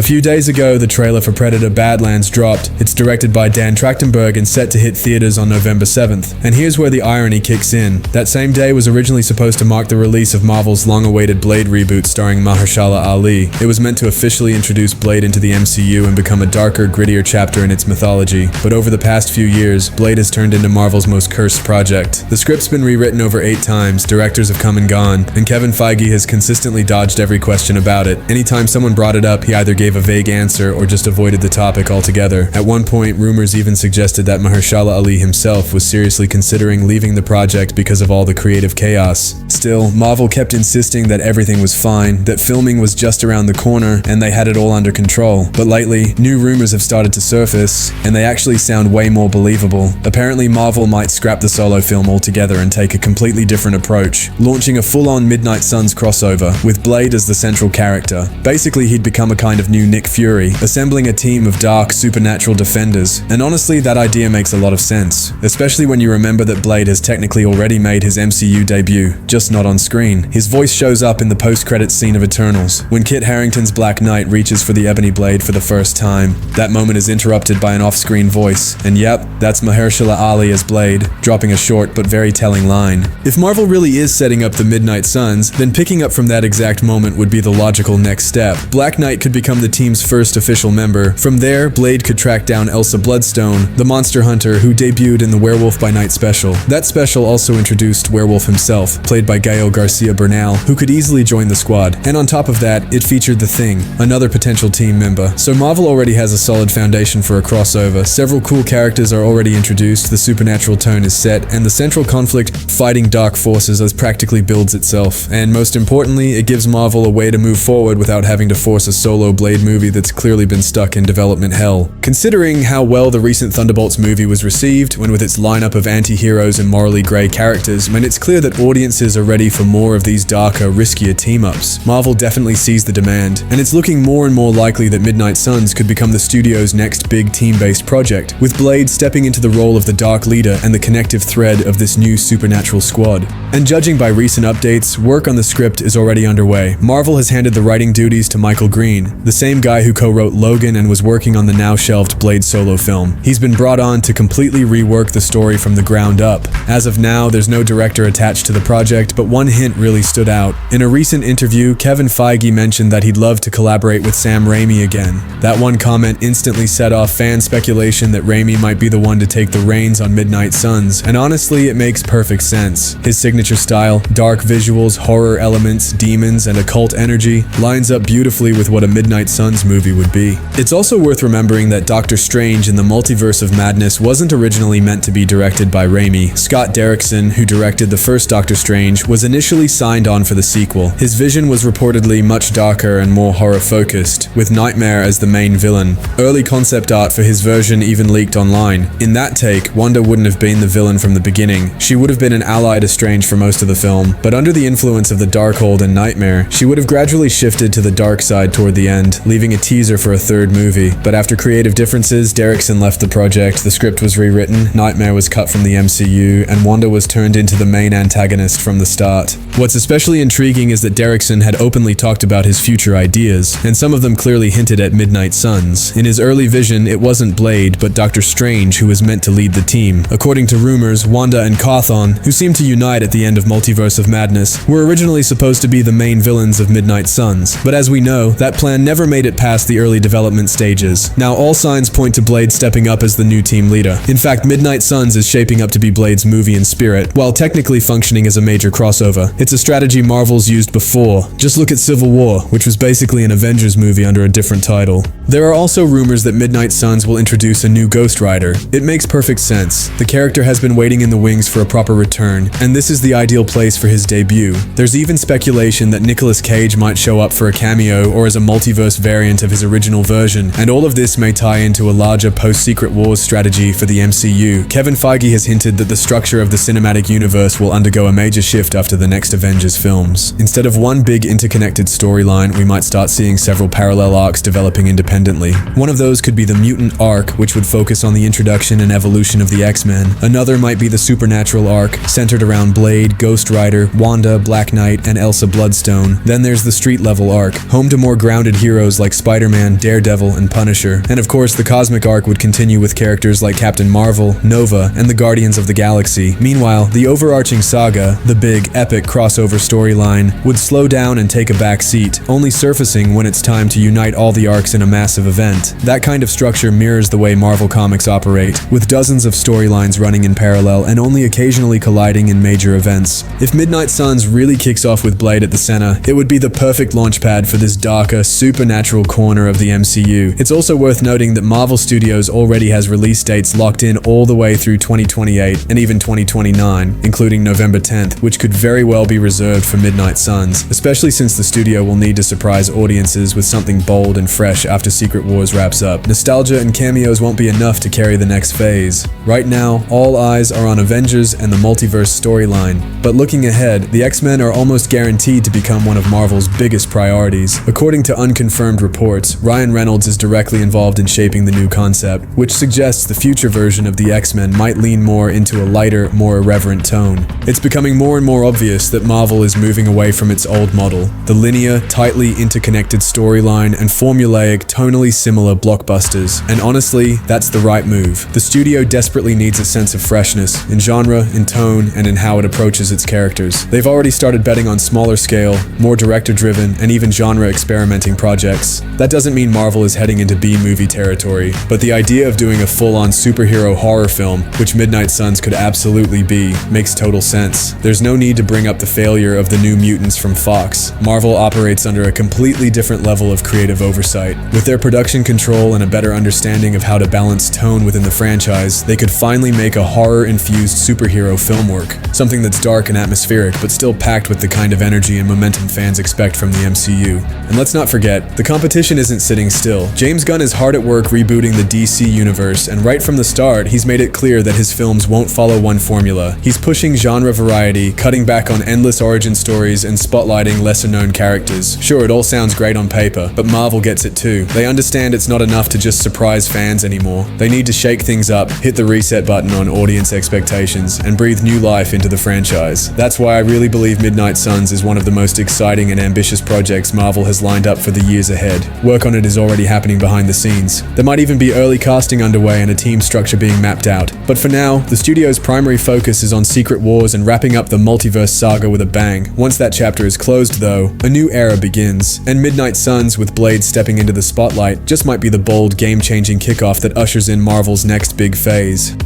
A few days ago, the trailer for Predator Badlands dropped. It's directed by Dan Trachtenberg and set to hit theaters on November 7th. And here's where the irony kicks in. That same day was originally supposed to mark the release of Marvel's long-awaited Blade reboot starring Mahershala Ali. It was meant to officially introduce Blade into the MCU and become a darker, grittier chapter in its mythology. But over the past few years, Blade has turned into Marvel's most cursed project. The script's been rewritten over 8 times, directors have come and gone, and Kevin Feige has consistently dodged every question about it. Anytime someone brought it up, he either gave a vague answer or just avoided the topic altogether. At one point, rumors even suggested that Mahershala Ali himself was seriously considering leaving the project because of all the creative chaos. Still, Marvel kept insisting that everything was fine, that filming was just around the corner, and they had it all under control. But lately, new rumors have started to surface, and they actually sound way more believable. Apparently, Marvel might scrap the Solo film altogether and take a completely different approach, launching a full-on Midnight Suns crossover, with Blade as the central character. Basically, he'd become a kind of new Nick Fury, assembling a team of dark, supernatural defenders. And honestly, that idea makes a lot of sense, especially when you remember that Blade has technically already made his MCU debut, just not on screen. His voice shows up in the post-credits scene of Eternals, when Kit Harington's Black Knight reaches for the Ebony Blade for the first time. That moment is interrupted by an off-screen voice, and yep, that's Mahershala Ali as Blade, dropping a short but very telling line. If Marvel really is setting up the Midnight Suns, then picking up from that exact moment would be the logical next step. Black Knight could become the team's first official member. From there, Blade could track down Elsa Bloodstone, the monster hunter who debuted in the Werewolf by Night special. That special also introduced Werewolf himself, played by Gael Garcia Bernal, who could easily join the squad. And on top of that, it featured The Thing, another potential team member. So Marvel already has a solid foundation for a crossover. Several cool characters are already introduced, the supernatural tone is set, and the central conflict, fighting dark forces, as practically builds itself. And most importantly, it gives Marvel a way to move forward without having to force a solo Blade movie that's clearly been stuck in development hell. Considering how well the recent Thunderbolts movie was received, when with its lineup of anti-heroes and morally grey characters, when it's clear that audiences are ready for more of these darker, riskier team-ups, Marvel definitely sees the demand, and it's looking more and more likely that Midnight Suns could become the studio's next big team-based project, with Blade stepping into the role of the Dark Leader and the connective thread of this new supernatural squad. And judging by recent updates, work on the script is already underway. Marvel has handed the writing duties to Michael Green, the same guy who co-wrote Logan and was working on the now-shelved Blade solo film. He's been brought on to completely rework the story from the ground up. As of now, there's no director attached to the project, but one hint really stood out. In a recent interview, Kevin Feige mentioned that he'd love to collaborate with Sam Raimi again. That one comment instantly set off fan speculation that Raimi might be the one to take the reins on Midnight Suns, and honestly, it makes perfect sense. His signature style, dark visuals, horror elements, demons, and occult energy lines up beautifully with what a Midnight Suns movie would be. It's also worth remembering that Doctor Strange in the Multiverse of Madness wasn't originally meant to be directed by Raimi. Scott Derrickson, who directed the first Doctor Strange, was initially signed on for the sequel. His vision was reportedly much darker and more horror-focused, with Nightmare as the main villain. Early concept art for his version even leaked online. In that take, Wanda wouldn't have been the villain from the beginning. She would have been an ally to Strange for most of the film, but under the influence of the Darkhold and Nightmare, she would have gradually shifted to the dark side toward the end, leaving a teaser for a third movie. But after creative differences, Derrickson left the project, the script was rewritten, Nightmare was cut from the MCU, and Wanda was turned into the main antagonist from the start. What's especially intriguing is that Derrickson had openly talked about his future ideas, and some of them clearly hinted at Midnight Suns. In his early vision, it wasn't Blade, but Doctor Strange who was meant to lead the team. According to rumors, Wanda and Cawthon, who seemed to unite at the end of Multiverse of Madness, were originally supposed to be the main villains of Midnight Suns. But as we know, that plan never made it past the early development stages. Now all signs point to Blade stepping up as the new team leader. In fact, Midnight Suns is shaping up to be Blade's movie in spirit, while technically functioning as a major crossover. It's a strategy Marvel's used before. Just look at Civil War, which was basically an Avengers movie under a different title. There are also rumors that Midnight Suns will introduce a new Ghost Rider. It makes perfect sense. The character has been waiting in the wings for a proper return, and this is the ideal place for his debut. There's even speculation that Nicolas Cage might show up for a cameo or as a multiverse variant of his original version, and all of this may tie into a larger post-Secret Wars strategy for the MCU. Kevin Feige has hinted that the structure of the cinematic universe will undergo a major shift after the next Avengers films. Instead of one big interconnected storyline, we might start seeing several parallel arcs developing independently. One of those could be the mutant arc, which would focus on the introduction and evolution of the X-Men. Another might be the supernatural arc, centered around Blade, Ghost Rider, Wanda, Black Knight, and Elsa Bloodstone. Then there's the street-level arc, home to more grounded heroes heroes like Spider-Man, Daredevil, and Punisher. And of course, the cosmic arc would continue with characters like Captain Marvel, Nova, and the Guardians of the Galaxy. Meanwhile, the overarching saga, the big, epic crossover storyline, would slow down and take a back seat, only surfacing when it's time to unite all the arcs in a massive event. That kind of structure mirrors the way Marvel Comics operate, with dozens of storylines running in parallel and only occasionally colliding in major events. If Midnight Suns really kicks off with Blade at the center, it would be the perfect launchpad for this darker, supernatural corner of the MCU. It's also worth noting that Marvel Studios already has release dates locked in all the way through 2028 and even 2029, including November 10th, which could very well be reserved for Midnight Suns, especially since the studio will need to surprise audiences with something bold and fresh after Secret Wars wraps up. Nostalgia and cameos won't be enough to carry the next phase. Right now, all eyes are on Avengers and the multiverse storyline, but looking ahead, the X-Men are almost guaranteed to become one of Marvel's biggest priorities. According to unconfirmed reports, Ryan Reynolds is directly involved in shaping the new concept, which suggests the future version of the X-Men might lean more into a lighter, more irreverent tone. It's becoming more and more obvious that Marvel is moving away from its old model, the linear, tightly interconnected storyline and formulaic, tonally similar blockbusters. And honestly, that's the right move. The studio desperately needs a sense of freshness, in genre, in tone, and in how it approaches its characters. They've already started betting on smaller scale, more director-driven, and even genre-experimenting projects. That doesn't mean Marvel is heading into B-movie territory, but the idea of doing a full-on superhero horror film, which Midnight Suns could absolutely be, makes total sense. There's no need to bring up the failure of the New Mutants from Fox. Marvel operates under a completely different level of creative oversight. With their production control and a better understanding of how to balance tone within the franchise, they could finally make a horror-infused superhero film work. Something that's dark and atmospheric, but still packed with the kind of energy and momentum fans expect from the MCU. And let's not forget, the competition isn't sitting still. James Gunn is hard at work rebooting the DC universe, and right from the start, he's made it clear that his films won't follow one formula. He's pushing genre variety, cutting back on endless origin stories, and spotlighting lesser-known characters. Sure, it all sounds great on paper, but Marvel gets it too. They understand it's not enough to just surprise fans anymore. They need to shake things up, hit the reset button on audience expectations, and breathe new life into the franchise. That's why I really believe Midnight Suns is one of the most exciting and ambitious projects Marvel has lined up for the years ahead. Work on it is already happening behind the scenes. There might even be early casting underway and a team structure being mapped out. But for now, the studio's primary focus is on Secret Wars and wrapping up the multiverse saga with a bang. Once that chapter is closed, though, a new era begins, and Midnight Suns, with Blade stepping into the spotlight, just might be the bold, game-changing kickoff that ushers in Marvel's next big phase.